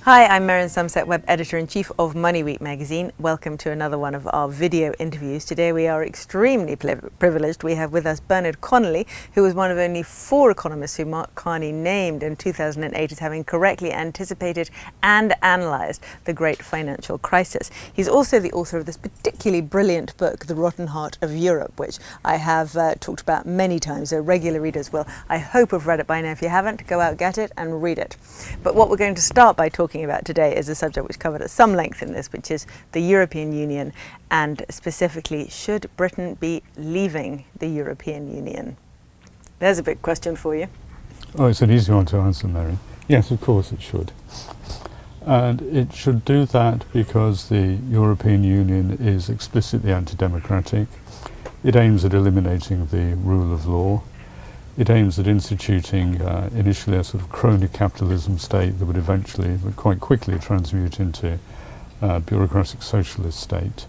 Hi, I'm Miriam Sumset, Web Editor-in-Chief of Money Week magazine. Welcome to another one of our video interviews. Today we are extremely privileged. We have with us Bernard Connolly, who was one of only 4 economists who Mark Carney named in 2008 as having correctly anticipated and analysed the great financial crisis. He's also the author of this particularly brilliant book, The Rotten Heart of Europe, which I have talked about many times, so regular readers will, I hope, have read it by now. If you haven't, go out, get it and read it. But what we're going to start by talking about today is a subject which covered at some length in this, which is the European Union, and specifically, should Britain be leaving the European Union? There's a big question for you. Oh, it's an easy one to answer, Mary. Yes, of course it should. And it should do that because the European Union is explicitly anti-democratic. It aims at eliminating the rule of law. It aims at instituting initially a sort of crony capitalism state that would eventually, but quite quickly, transmute into a bureaucratic socialist state.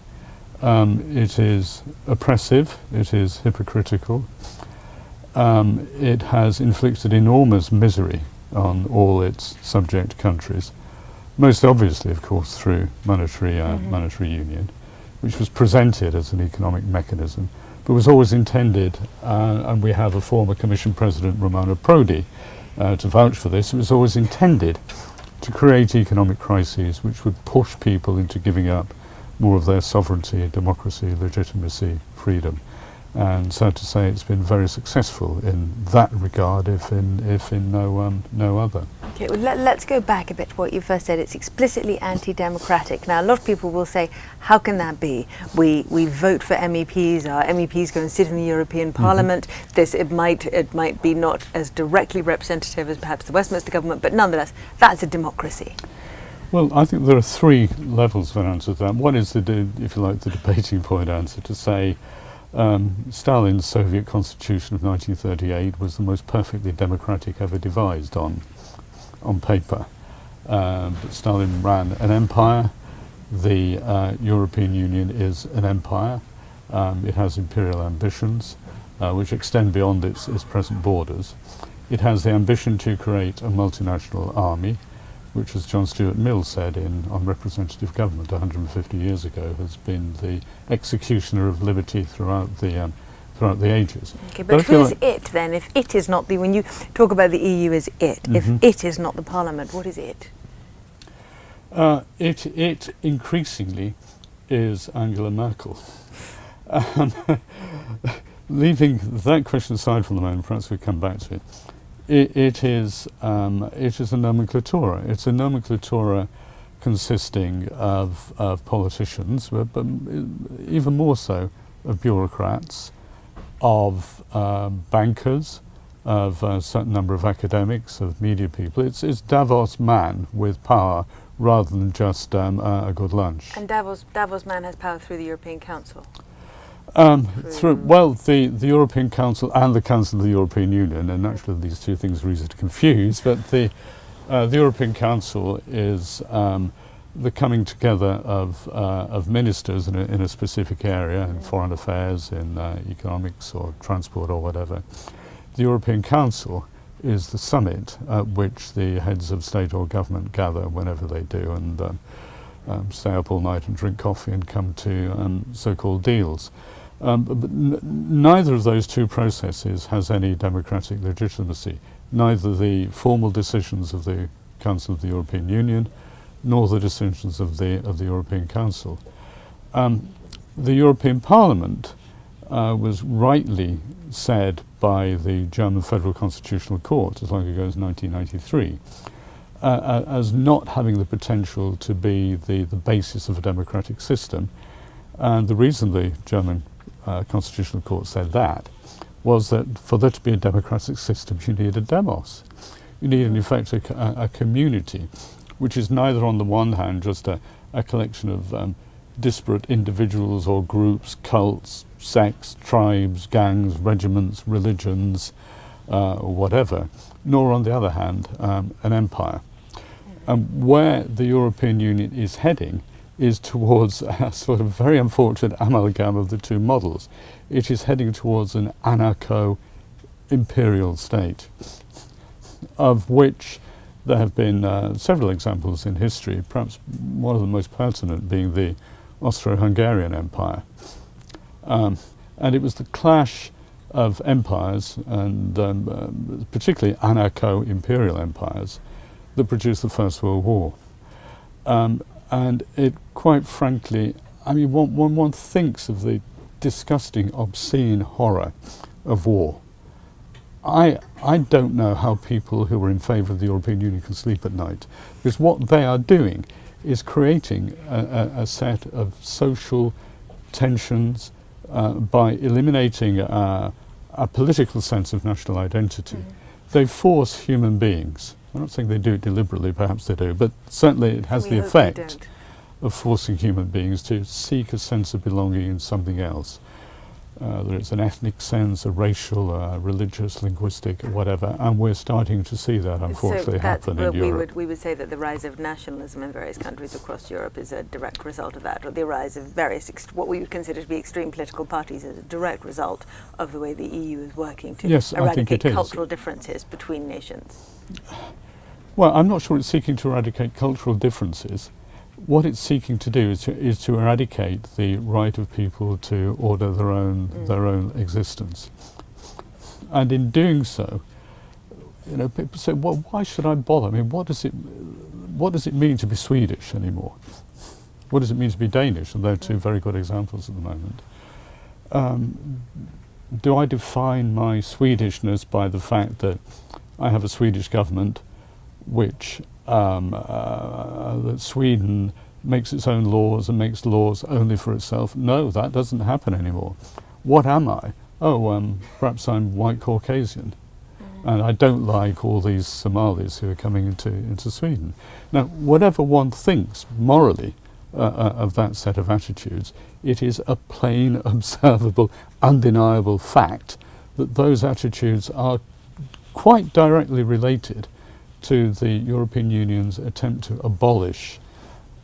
It is oppressive, it is hypocritical. It has inflicted enormous misery on all its subject countries, most obviously, of course, through monetary union, which was presented as an economic mechanism, but was always intended, and we have a former Commission President, Romano Prodi, to vouch for this, it was always intended to create economic crises which would push people into giving up more of their sovereignty, democracy, legitimacy, freedom. And sad to say, it's been very successful in that regard, if in no other. Okay, well, let's go back a bit to what you first said. It's explicitly anti-democratic. Now, a lot of people will say, how can that be? We vote for MEPs, our MEPs go and sit in the European Parliament. It might be not as directly representative as perhaps the Westminster government, but nonetheless, that's a democracy. Well, I think there are 3 levels of an answer to that. One is, if you like, the debating point answer, to say, Stalin's Soviet constitution of 1938 was the most perfectly democratic ever devised on paper. But Stalin ran an empire. The European Union is an empire. It has imperial ambitions which extend beyond its present borders. It has the ambition to create a multinational army, which, as John Stuart Mill said on representative government 150 years ago, has been the executioner of liberty throughout the ages. Okay, but who is it then? If it is not when you talk about the EU as it, if it is not the Parliament, what is it? It increasingly is Angela Merkel. Leaving that question aside for the moment, perhaps we come back to it. It is a nomenclatura. It's a nomenclatura consisting of politicians, but even more so of bureaucrats, of bankers, of a certain number of academics, of media people. It's Davos man with power rather than just a good lunch. And Davos man has power through the European Council? The European Council and the Council of the European Union, and naturally these 2 things are easy to confuse, but the European Council is the coming together of ministers in a specific area, in foreign affairs, in economics or transport or whatever. The European Council is the summit at which the heads of state or government gather whenever they do and stay up all night and drink coffee and come to so-called deals. But neither of those 2 processes has any democratic legitimacy. Neither the formal decisions of the Council of the European Union nor the decisions of the European Council. The European Parliament was rightly said by the German Federal Constitutional Court as long ago as 1993 as not having the potential to be the basis of a democratic system. And the reason the German Constitutional Court said that was that for there to be a democratic system you need a demos. You need in effect a community which is neither on the one hand just a collection of disparate individuals or groups, cults, sects, tribes, gangs, regiments, religions, or whatever, nor on the other hand an empire. Where the European Union is heading is towards a sort of very unfortunate amalgam of the 2 models. It is heading towards an anarcho-imperial state, of which there have been several examples in history, perhaps one of the most pertinent being the Austro-Hungarian Empire. And it was the clash of empires, and particularly anarcho-imperial empires, that produced the First World War. And it, quite frankly, I mean, when one thinks of the disgusting, obscene horror of war, I don't know how people who are in favour of the European Union can sleep at night, because what they are doing is creating a set of social tensions by eliminating a political sense of national identity. They force human beings, I'm not saying they do it deliberately, perhaps they do, but certainly it has the effect of forcing human beings to seek a sense of belonging in something else. Whether it's an ethnic sense, a racial, religious, linguistic, whatever, and we're starting to see that unfortunately happen in Europe. We would say that the rise of nationalism in various countries across Europe is a direct result of that, or the rise of various, what we would consider to be extreme political parties is a direct result of the way the EU is working to eradicate cultural differences between nations. Well, I'm not sure it's seeking to eradicate cultural differences. What it's seeking to do is to eradicate the right of people to order their own existence. And in doing so, you know, people say, well, why should I bother? I mean, what does it mean to be Swedish anymore? What does it mean to be Danish? And they're two very good examples at the moment. Do I define my Swedishness by the fact that I have a Swedish government which that Sweden makes its own laws and makes laws only for itself? No, that doesn't happen anymore. What am I? Oh, perhaps I'm white Caucasian, and I don't like all these Somalis who are coming into Sweden. Now, whatever one thinks morally of that set of attitudes, it is a plain, observable, undeniable fact that those attitudes are quite directly related to the European Union's attempt to abolish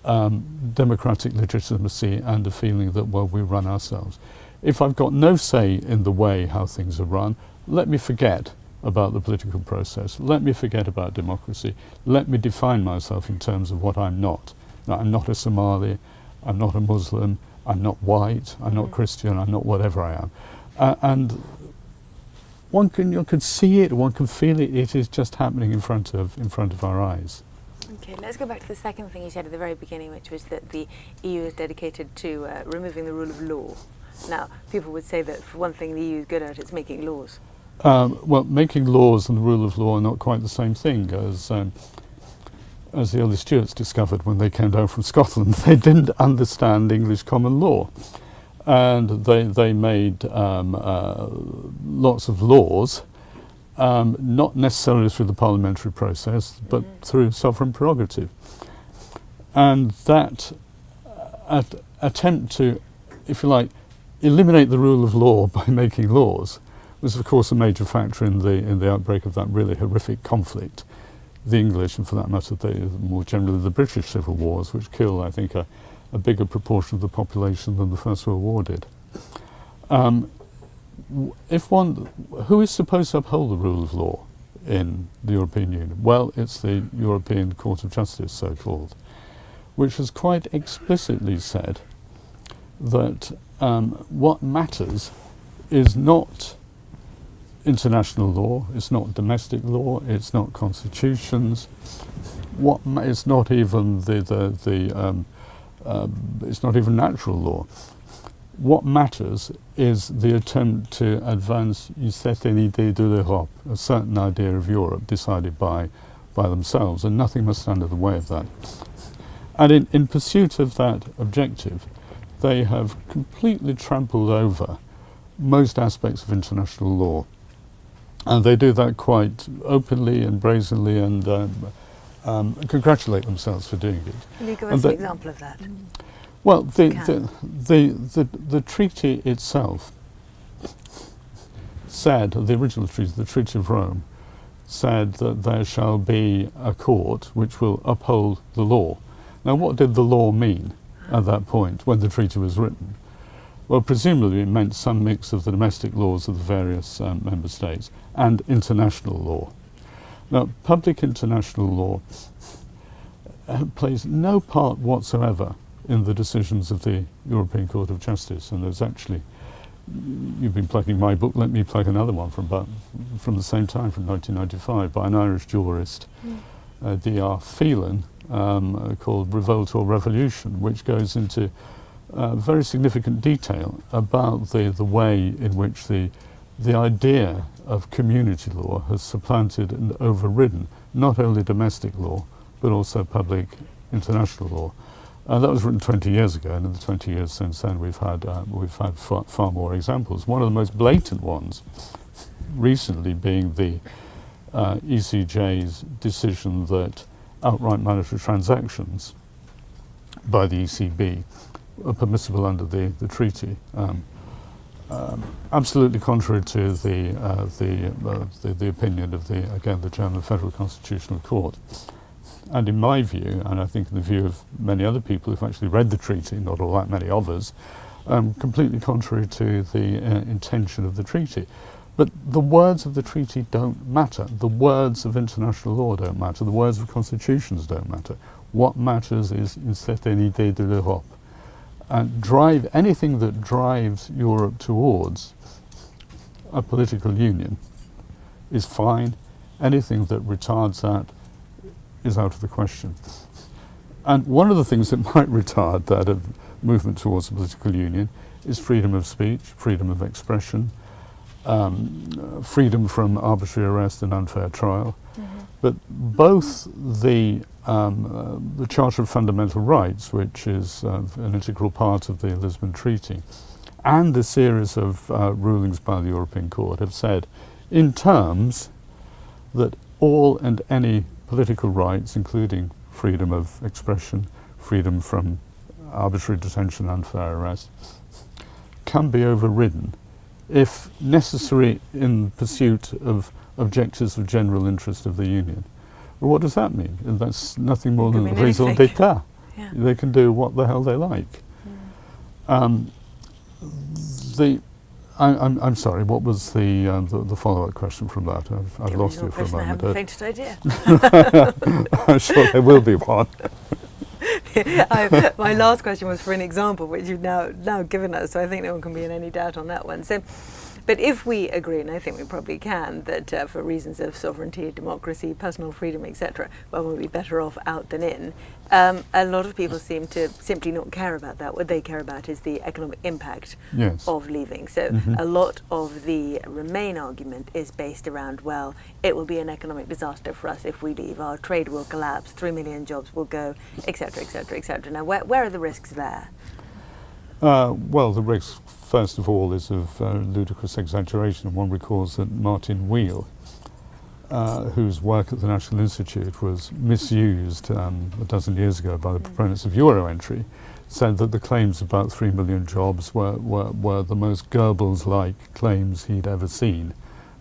democratic legitimacy and the feeling that, well, we run ourselves. If I've got no say in the way how things are run, let me forget about the political process. Let me forget about democracy. Let me define myself in terms of what I'm not. Now, I'm not a Somali, I'm not a Muslim, I'm not white, I'm not Christian, I'm not whatever I am. And one can see it, one can feel it. It is just happening in front of our eyes. Okay, let's go back to the second thing you said at the very beginning, which was that the EU is dedicated to removing the rule of law. Now, people would say that for one thing the EU is good at, it's making laws. Well, making laws and the rule of law are not quite the same thing, as the early Stuarts discovered when they came down from Scotland. They didn't understand English common law. And they made lots of laws, not necessarily through the parliamentary process, but through sovereign prerogative. And that attempt to, if you like, eliminate the rule of law by making laws was, of course, a major factor in the outbreak of that really horrific conflict. The English, and for that matter, more generally the British civil wars, which killed, I think, a bigger proportion of the population than the First World War did. Who is supposed to uphold the rule of law in the European Union? Well, it's the European Court of Justice, so-called, which has quite explicitly said that what matters is not international law, it's not domestic law, it's not constitutions. It's not even it's not even natural law. What matters is the attempt to advance une certaine idée de l'Europe, a certain idea of Europe decided by themselves, and nothing must stand in the way of that. And in pursuit of that objective, they have completely trampled over most aspects of international law. And they do that quite openly and brazenly, and congratulate themselves for doing it. Can you give us an example of that? Well, the treaty itself said, the original treaty, the Treaty of Rome, said that there shall be a court which will uphold the law. Now, what did the law mean at that point when the treaty was written? Well, presumably it meant some mix of the domestic laws of the various member states and international law. Now, public international law plays no part whatsoever in the decisions of the European Court of Justice, and there's actually, you've been plugging my book, let me plug another one from the same time, from 1995, by an Irish jurist, D.R. Phelan, called Revolt or Revolution, which goes into very significant detail about the way in which the idea of community law has supplanted and overridden not only domestic law but also public international law. That was written 20 years ago, and in the 20 years since then we've had far more examples. One of the most blatant ones recently being the ECJ's decision that outright monetary transactions by the ECB are permissible under the treaty. Absolutely contrary to the opinion of the German Federal Constitutional Court. And in my view, and I think in the view of many other people who've actually read the treaty, not all that many of us, completely contrary to the intention of the treaty. But the words of the treaty don't matter. The words of international law don't matter. The words of constitutions don't matter. What matters is une certaine idée de l'Europe. And anything that drives Europe towards a political union is fine. Anything that retards that is out of the question. And one of the things that might retard that movement towards a political union is freedom of speech, freedom of expression, freedom from arbitrary arrest and unfair trial. Mm-hmm. But both the Charter of Fundamental Rights, which is an integral part of the Lisbon Treaty, and a series of rulings by the European Court have said in terms that all and any political rights, including freedom of expression, freedom from arbitrary detention, unfair arrest, can be overridden if necessary in pursuit of objectives of general interest of the Union. Well, what does that mean? And that's nothing more than raison d'etat. Yeah. They can do what the hell they like. Mm. I'm sorry, what was the follow-up question from that? I've lost you for a moment. I haven't the faintest idea. I'm sure there will be one. My last question was for an example, which you've now given us, so I think no one can be in any doubt on that one. So, but if we agree, and I think we probably can, that for reasons of sovereignty, democracy, personal freedom, etc., well, we'll be better off out than in. A lot of people seem to simply not care about that. What they care about is the economic impact of leaving. So a lot of the Remain argument is based around, well, it will be an economic disaster for us if we leave. Our trade will collapse, 3 million jobs will go, etc., etc., etc. Now, where are the risks there? Well, the risk, first of all, is of ludicrous exaggeration. One recalls that Martin Wheel, whose work at the National Institute was misused a dozen years ago by the proponents of Euro entry, said that the claims about 3 million jobs were the most Goebbels-like claims he'd ever seen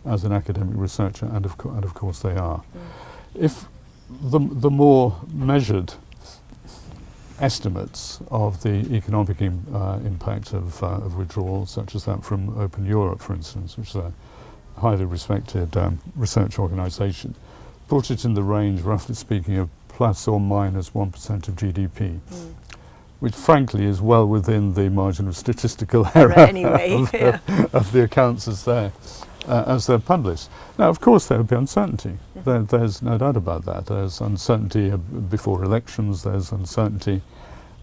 as an academic researcher, and of course they are. If the more measured estimates of the economic impact of withdrawal, such as that from Open Europe, for instance, which is a highly respected research organisation, put it in the range, roughly speaking, of plus or minus 1% of GDP, which frankly is well within the margin of statistical error anyway, of the accounts as they're published. Now, of course, there will be uncertainty. There's no doubt about that. There's uncertainty before elections. There's uncertainty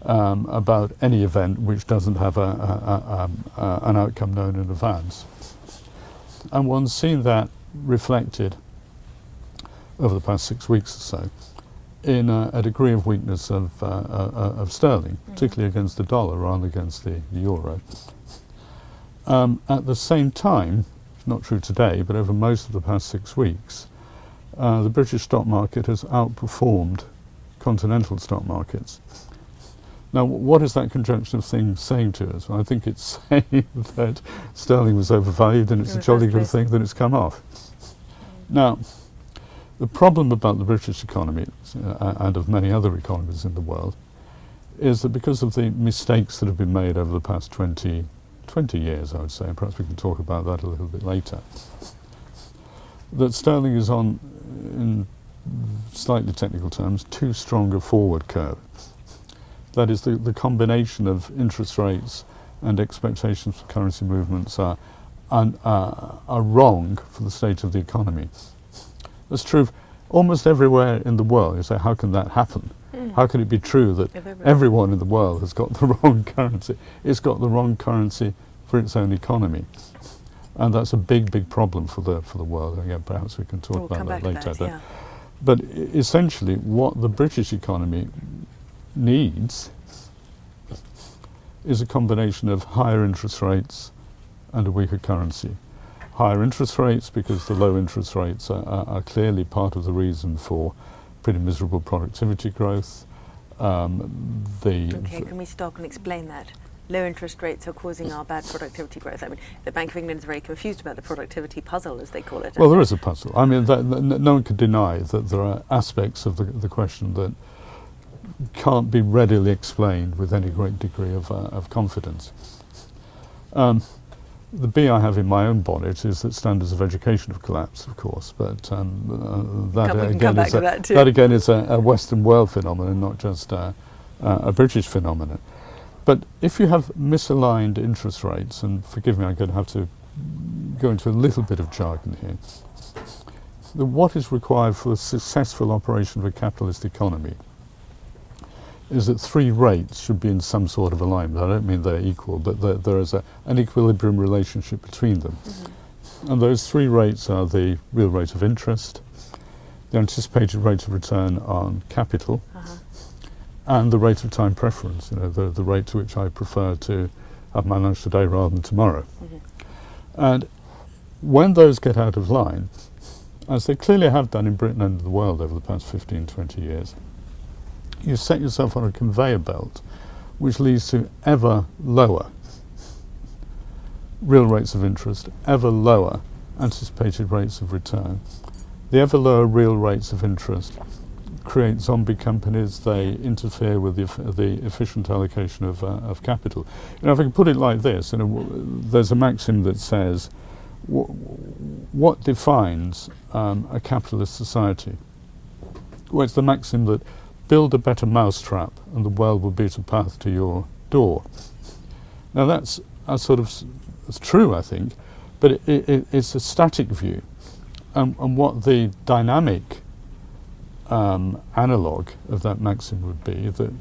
about any event which doesn't have an outcome known in advance. And one's seen that reflected over the past 6 weeks or so in a degree of weakness of sterling, particularly against the dollar rather than against the euro. At the same time, not true today, but over most of the past 6 weeks, the British stock market has outperformed continental stock markets. Now, what is that conjunction of things saying to us? Well, I think it's saying that sterling was overvalued, and it's a jolly good thing that it's come off. Now, the problem about the British economy, and of many other economies in the world, is that because of the mistakes that have been made over the past 20 years, I would say, perhaps we can talk about that a little bit later, that sterling is on in slightly technical terms, too strong a forward curve. That is, the combination of interest rates and expectations for currency movements are wrong for the state of the economy. That's true of almost everywhere in the world. You say, how can that happen? How can it be true that everyone in the world has got the wrong currency? It's got the wrong currency for its own economy. And that's a big, big problem for the world. Again, perhaps we can talk about that later. But essentially, what the British economy needs is a combination of higher interest rates and a weaker currency. Higher interest rates because the low interest rates are clearly part of the reason for pretty miserable productivity growth. Can we stop and explain that? Low interest rates are causing our bad productivity growth. I mean, the Bank of England is very confused about the productivity puzzle, as they call it. Well, there is a puzzle. I mean, no one could deny that there are aspects of the question that can't be readily explained with any great degree of confidence. The bee I have in my own bonnet is that standards of education have collapsed, of course, but that again is a Western world phenomenon, not just a British phenomenon. But if you have misaligned interest rates, and forgive me, I'm going to have to go into a little bit of jargon here, what is required for the successful operation of a capitalist economy is that three rates should be in some sort of alignment. I don't mean they're equal, but there is an equilibrium relationship between them. And those three rates are the real rate of interest, the anticipated rate of return on capital, and the rate of time preference, the rate to which I prefer to have my lunch today rather than tomorrow. And when those get out of line, as they clearly have done in Britain and the world over the past 15, 20 years, you set yourself on a conveyor belt which leads to ever lower real rates of interest, ever lower anticipated rates of return. The ever lower real rates of interest create zombie companies. They interfere with the efficient allocation of capital. If I can put it like this, there's a maxim that says, what defines a capitalist society? Well, it's the maxim that build a better mousetrap and the world will beat a path to your door. Now that's it's true, I think, but it's a static view. And what the dynamic analogue of that maxim would be that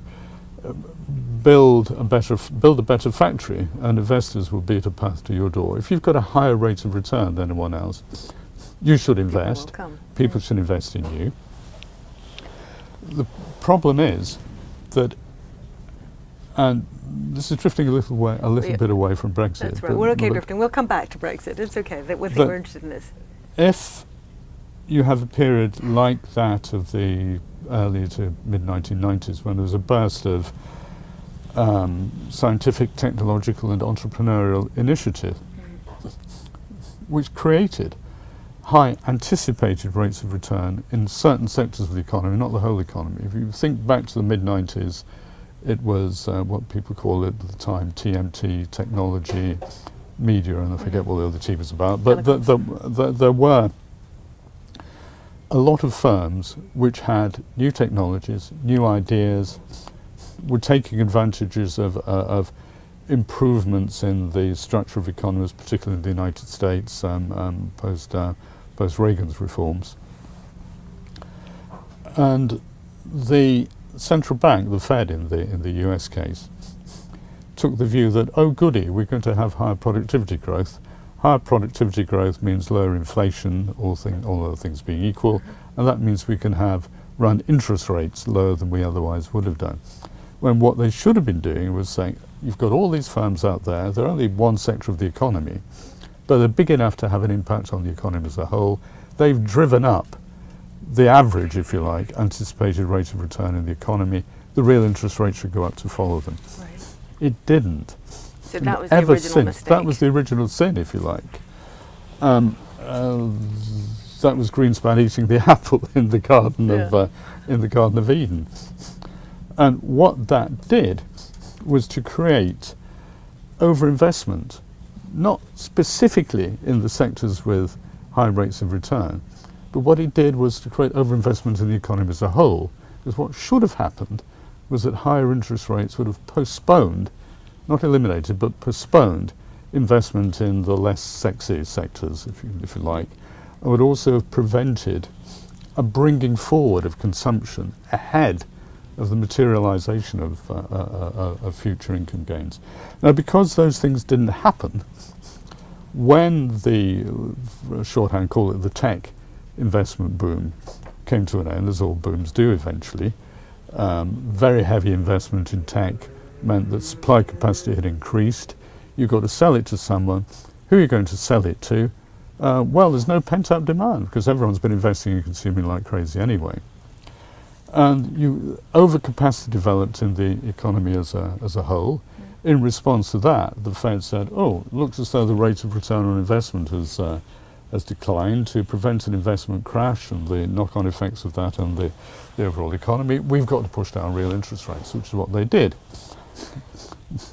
build a better factory and investors will beat a path to your door. If you've got a higher rate of return than anyone else, you should invest. People should invest in you. The problem is that, and this is drifting a little bit away from Brexit. That's right. We're okay drifting. We'll come back to Brexit. It's okay. We're interested in this. If you have a period like that of the early to mid-1990s, when there was a burst of scientific, technological and entrepreneurial initiative, which created high anticipated rates of return in certain sectors of the economy, not the whole economy. If you think back to the mid-90s, it was what people called it at the time TMT, technology, media, and I forget what the other T was about. But there were a lot of firms which had new technologies, new ideas, were taking advantages of improvements in the structure of economies, particularly in the United States, post Reagan's reforms. And the central bank, the Fed in the US case, took the view that, oh goody, we're going to have higher productivity growth. Higher productivity growth means lower inflation, all other things being equal, and that means we can run interest rates lower than we otherwise would have done. When what they should have been doing was saying, you've got all these firms out there, they're only one sector of the economy, but they're big enough to have an impact on the economy as a whole. They've driven up the average, if you like, anticipated rate of return in the economy. The real interest rate should go up to follow them. Right. It didn't. So that was the original mistake. That was the original sin, if you like. That was Greenspan eating the apple in the Garden of Eden. And what that did was to create overinvestment, not specifically in the sectors with high rates of return, But what it did was to create overinvestment in the economy as a whole, because what should have happened was that higher interest rates would have postponed, not eliminated, but postponed investment in the less sexy sectors, if you like, and would also have prevented a bringing forward of consumption ahead of the materialization of future income gains. Now, because those things didn't happen, when the, shorthand call it the tech investment boom, came to an end, as all booms do eventually, very heavy investment in tech meant that supply capacity had increased. You've got to sell it to someone. Who are you going to sell it to? Well, there's no pent-up demand because everyone's been investing and consuming like crazy anyway. And overcapacity developed in the economy as a whole. In response to that, the Fed said, oh, it looks as though the rate of return on investment has declined. To prevent an investment crash and the knock-on effects of that on the overall economy, we've got to push down real interest rates, which is what they did.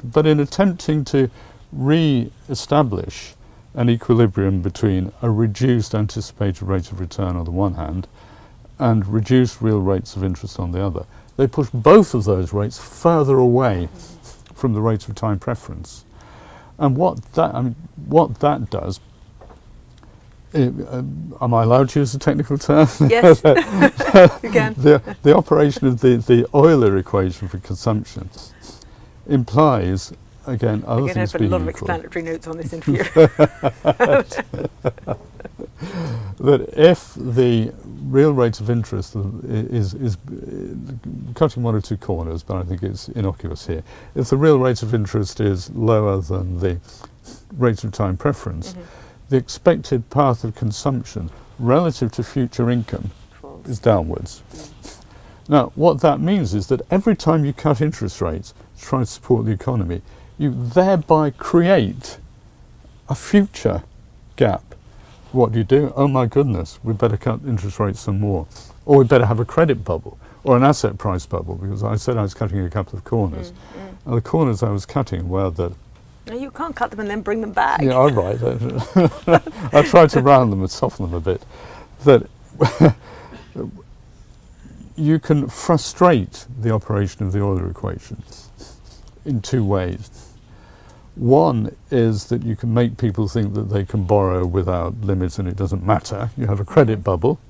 But in attempting to re-establish an equilibrium between a reduced anticipated rate of return on the one hand and reduced real rates of interest on the other, they pushed both of those rates further away from the rate of time preference. And what that does, am I allowed to use a technical term? Yes, you can. The operation of the Euler equation for consumption implies, again, other things being equal. I've put a lot of explanatory notes on this interview. That if the real rate of interest is cutting one or two corners, but I think it's innocuous here. If the real rate of interest is lower than the rate of time preference, the expected path of consumption relative to future income is downwards. Now, what that means is that every time you cut interest rates to try to support the economy, you thereby create a future gap. What do? Oh my goodness, we better cut interest rates some more. Or we better have a credit bubble or an asset price bubble, because I said I was cutting a couple of corners. And the corners I was cutting were that... No, you can't cut them and then bring them back. Yeah, all right. I tried to round them and soften them a bit. That you can frustrate the operation of the Euler equation in two ways. One is that you can make people think that they can borrow without limits and it doesn't matter. You have a credit bubble,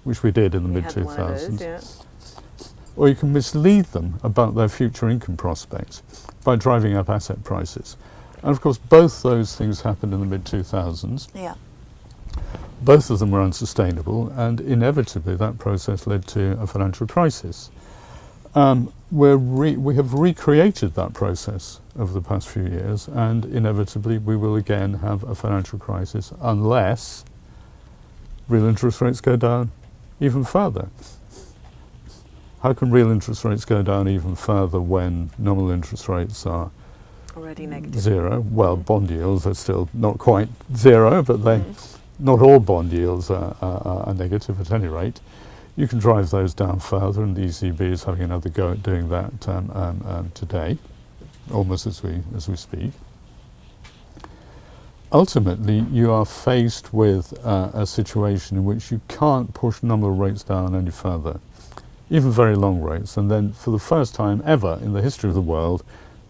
which we did in the mid-2000s. Yeah. Or you can mislead them about their future income prospects by driving up asset prices. And of course, both those things happened in the mid-2000s. Yeah. Both of them were unsustainable, and inevitably that process led to a financial crisis. We have recreated that process over the past few years, and inevitably we will again have a financial crisis unless real interest rates go down even further. How can real interest rates go down even further when nominal interest rates are already negative? Zero. Well, bond yields are still not quite zero, but not all bond yields are negative at any rate. You can drive those down further, and the ECB is having another go at doing that today, almost as we speak. Ultimately, you are faced with a situation in which you can't push nominal rates down any further, even very long rates. And then, for the first time ever in the history of the world,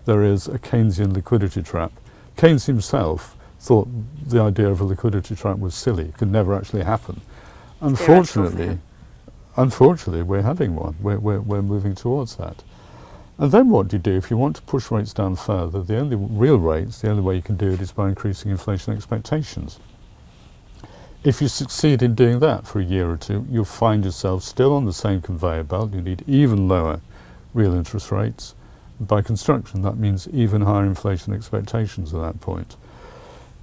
there is a Keynesian liquidity trap. Keynes himself thought the idea of a liquidity trap was silly. It could never actually happen. Unfortunately, we're having one. We're moving towards that. And then what do you do? If you want to push rates down further, the only way you can do it is by increasing inflation expectations. If you succeed in doing that for a year or two, you'll find yourself still on the same conveyor belt. You need even lower real interest rates. By construction, that means even higher inflation expectations at that point.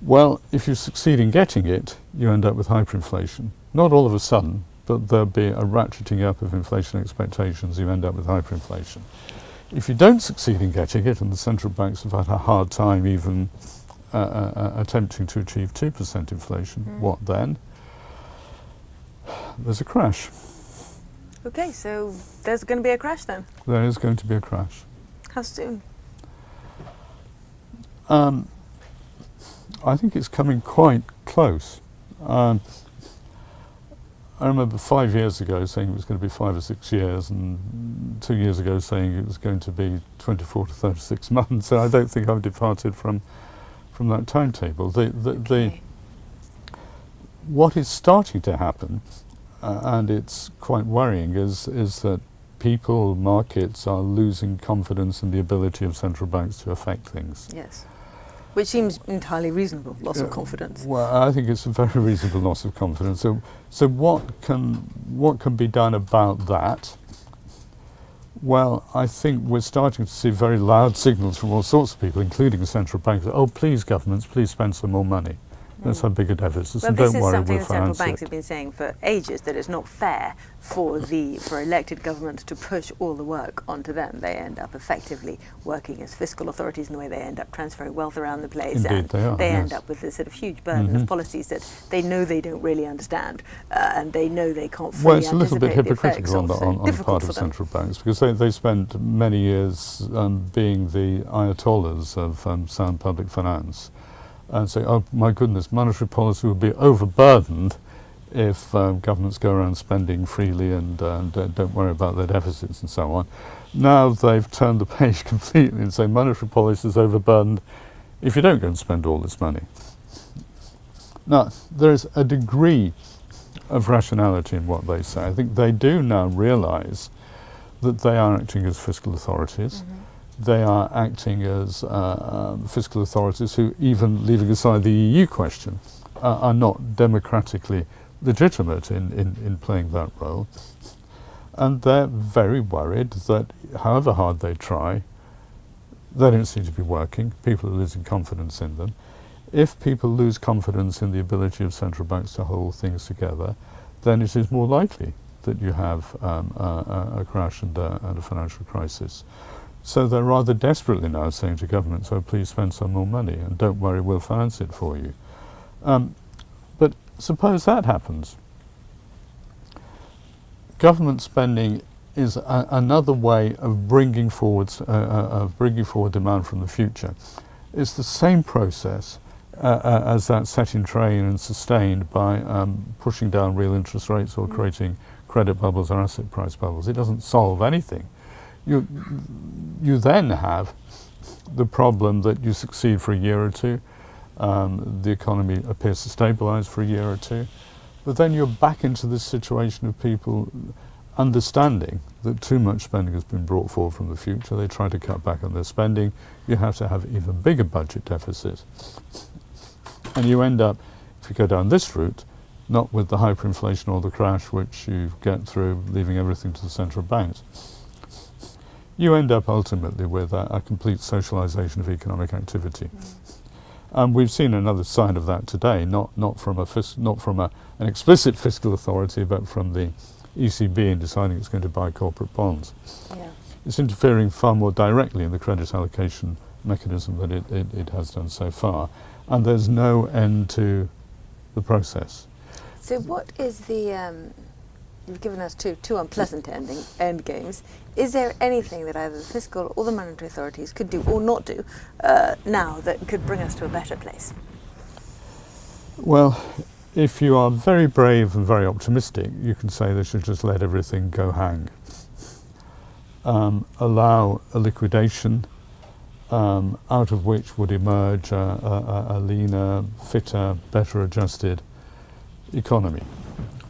Well, if you succeed in getting it, you end up with hyperinflation. Not all of a sudden, but there'll be a ratcheting up of inflation expectations, you end up with hyperinflation. If you don't succeed in getting it, and the central banks have had a hard time even attempting to achieve 2% inflation, what then? There's a crash. Okay, so there's going to be a crash then? There is going to be a crash. How soon? I think it's coming quite close. I remember 5 years ago saying it was going to be 5 or 6 years, and 2 years ago saying it was going to be 24 to 36 months. So I don't think I've departed from that timetable. What is starting to happen, and it's quite worrying, is that people, markets are losing confidence in the ability of central banks to affect things. Yes. Which seems entirely reasonable, loss of confidence. Well, I think it's a very reasonable loss of confidence. So what can be done about that? Well, I think we're starting to see very loud signals from all sorts of people, including central banks. Oh, please, governments, please spend some more money. Let's have bigger deficits, Well, and this don't is worry, something we'll the central finance banks it. have been saying for ages, that it's not fair for elected governments to push all the work onto them. They end up effectively working as fiscal authorities in the way they end up transferring wealth around the place. Indeed, and they are, end yes. up with this sort of huge burden of policies that they know they don't really understand, and they know they can't fully Well, it's a little bit anticipate the effects hypocritical on of, so the difficult part for of them. central banks, because they spent many years being the ayatollahs of sound public finance, and say, oh my goodness, monetary policy will be overburdened if governments go around spending freely and don't worry about their deficits and so on. Now they've turned the page completely and say monetary policy is overburdened if you don't go and spend all this money. Now, there's a degree of rationality in what they say. I think they do now realise that they are acting as fiscal authorities. They are acting as fiscal authorities who, even leaving aside the EU question, are not democratically legitimate in playing that role. And they're very worried that however hard they try, they don't seem to be working. People are losing confidence in them. If people lose confidence in the ability of central banks to hold things together, then it is more likely that you have a crash and a financial crisis. So they're rather desperately now saying to governments, oh, please spend some more money, and don't worry, we'll finance it for you. But suppose that happens. Government spending is another way of bringing forward demand from the future. It's the same process as that set in train and sustained by pushing down real interest rates or creating credit bubbles or asset price bubbles. It doesn't solve anything. You then have the problem that you succeed for a year or two, the economy appears to stabilise for a year or two, but then you're back into this situation of people understanding that too much spending has been brought forward from the future. They try to cut back on their spending. You have to have even bigger budget deficits. And you end up, if you go down this route, not with the hyperinflation or the crash which you get through leaving everything to the central banks. You end up ultimately with a complete socialisation of economic activity. And we've seen another side of that today, not from an explicit fiscal authority, but from the ECB in deciding it's going to buy corporate bonds. Yeah. It's interfering far more directly in the credit allocation mechanism than it has done so far. And there's no end to the process. So what is the, you've given us two unpleasant end games. Is there anything that either the fiscal or the monetary authorities could do or not do now that could bring us to a better place? Well, if you are very brave and very optimistic, you can say they should just let everything go hang. Allow a liquidation out of which would emerge a leaner, fitter, better adjusted economy.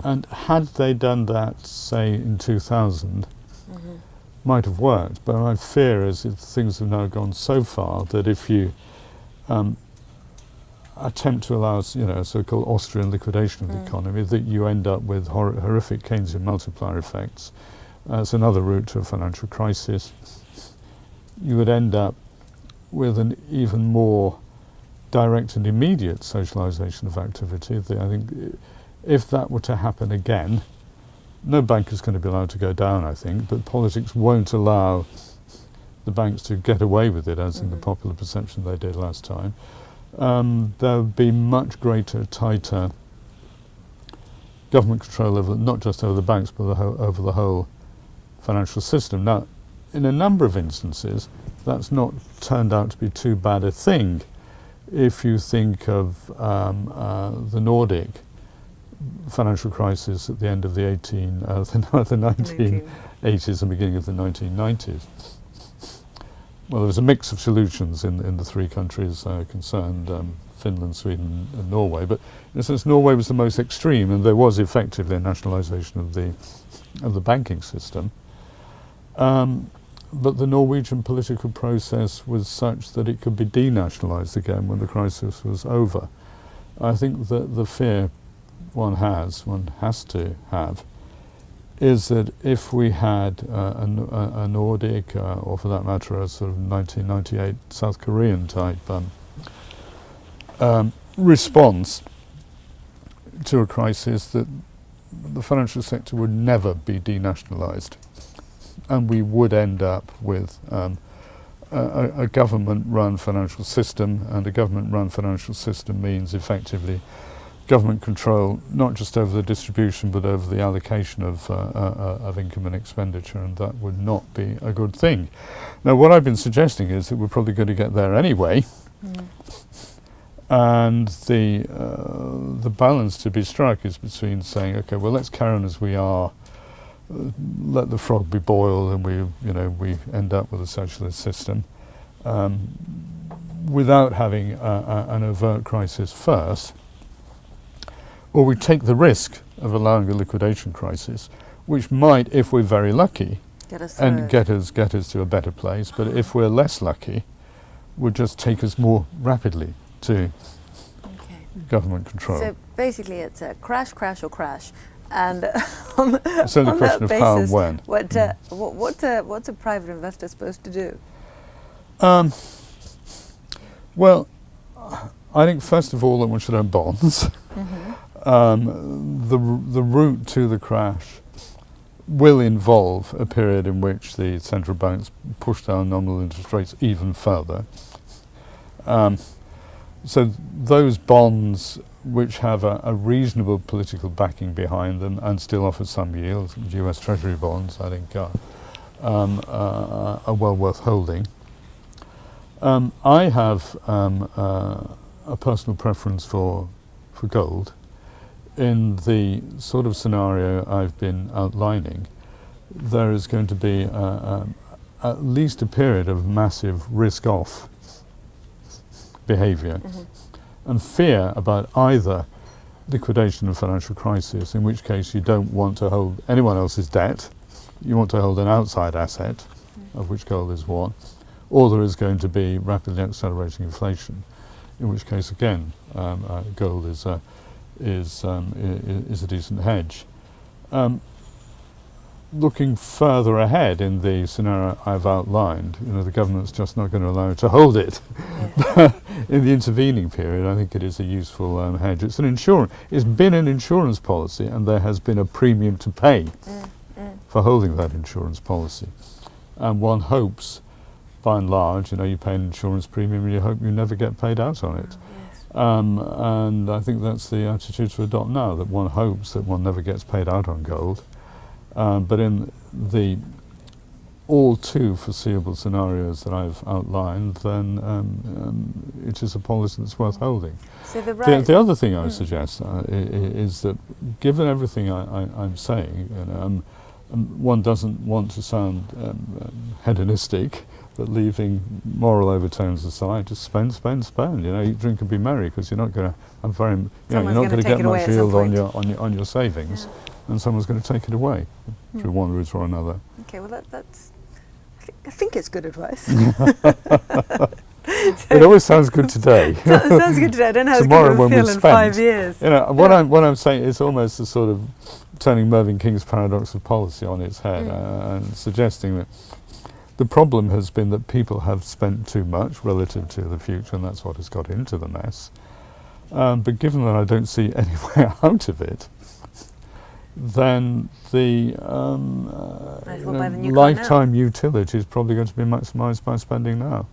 And had they done that, say, in 2000, might have worked. But my fear is that things have now gone so far that if you attempt to allow, a so-called Austrian liquidation of the economy, that you end up with horrific Keynesian multiplier effects. It's another route to a financial crisis. You would end up with an even more direct and immediate socialisation of activity. I think if that were to happen again, no bank is going to be allowed to go down, I think, but politics won't allow the banks to get away with it, as in the popular perception they did last time. There would be much greater, tighter government control over, not just over the banks, but over the whole financial system. Now, in a number of instances, that's not turned out to be too bad a thing. If you think of the Nordic financial crisis at the end of the 1980s and beginning of the 1990s. Well, there was a mix of solutions in the three countries concerned, Finland, Sweden and Norway, but in a sense Norway was the most extreme, and there was effectively a nationalisation of the banking system. But the Norwegian political process was such that it could be denationalised again when the crisis was over. I think that the fear one has to have, is that if we had a Nordic, or for that matter a sort of 1998 South Korean type response to a crisis, that the financial sector would never be denationalised, and we would end up with a government-run financial system, and a government-run financial system means effectively government control, not just over the distribution but over the allocation of income and expenditure, and that would not be a good thing. Now, what I've been suggesting is that we're probably going to get there anyway, and the balance to be struck is between saying, okay, well, let's carry on as we are, let the frog be boiled, and we end up with a socialist system, without having an overt crisis first. Or we take the risk of allowing a liquidation crisis, which might, if we're very lucky, get us to a better place. But if we're less lucky, would just take us more rapidly to government control. So basically, it's a crash, crash, or crash. And it's only a question of how and when. What's a private investor supposed to do? Well, I think first of all that one should own bonds. The route to the crash will involve a period in which the central banks push down nominal interest rates even further. So those bonds which have a reasonable political backing behind them and still offer some yield, US Treasury bonds, I think, are well worth holding. I have a personal preference for gold. In the sort of scenario I've been outlining, there is going to be at least a period of massive risk-off behaviour and fear about either liquidation of financial crisis, in which case you don't want to hold anyone else's debt, you want to hold an outside asset, of which gold is one, or there is going to be rapidly accelerating inflation, in which case again gold is a decent hedge. Looking further ahead in the scenario I've outlined, the government's just not going to allow it to hold it. In the intervening period, I think it is a useful hedge. It's been an insurance policy, and there has been a premium to pay for holding that insurance policy. And one hopes, by and large, you pay an insurance premium and you hope you never get paid out on it. And I think that's the attitude to adopt now, that one hopes that one never gets paid out on gold. But in the all too foreseeable scenarios that I've outlined, then it is a policy that's worth holding. So the other thing I would suggest is that, given everything I'm saying, one doesn't want to sound hedonistic, but leaving moral overtones aside, just spend. Eat, drink, and be merry, because you're not going to. You're not going to get much yield on your savings, and someone's going to take it away through one route or another. Okay, well that's. I think it's good advice. It always sounds good today. Sounds good today. I don't know how it's going to feel in 5 years. What I'm saying is almost a sort of turning Mervyn King's paradox of policy on its head, and suggesting that the problem has been that people have spent too much relative to the future, and that's what has got into the mess. But given that I don't see any way out of it, then the lifetime utility is probably going to be maximised by spending now.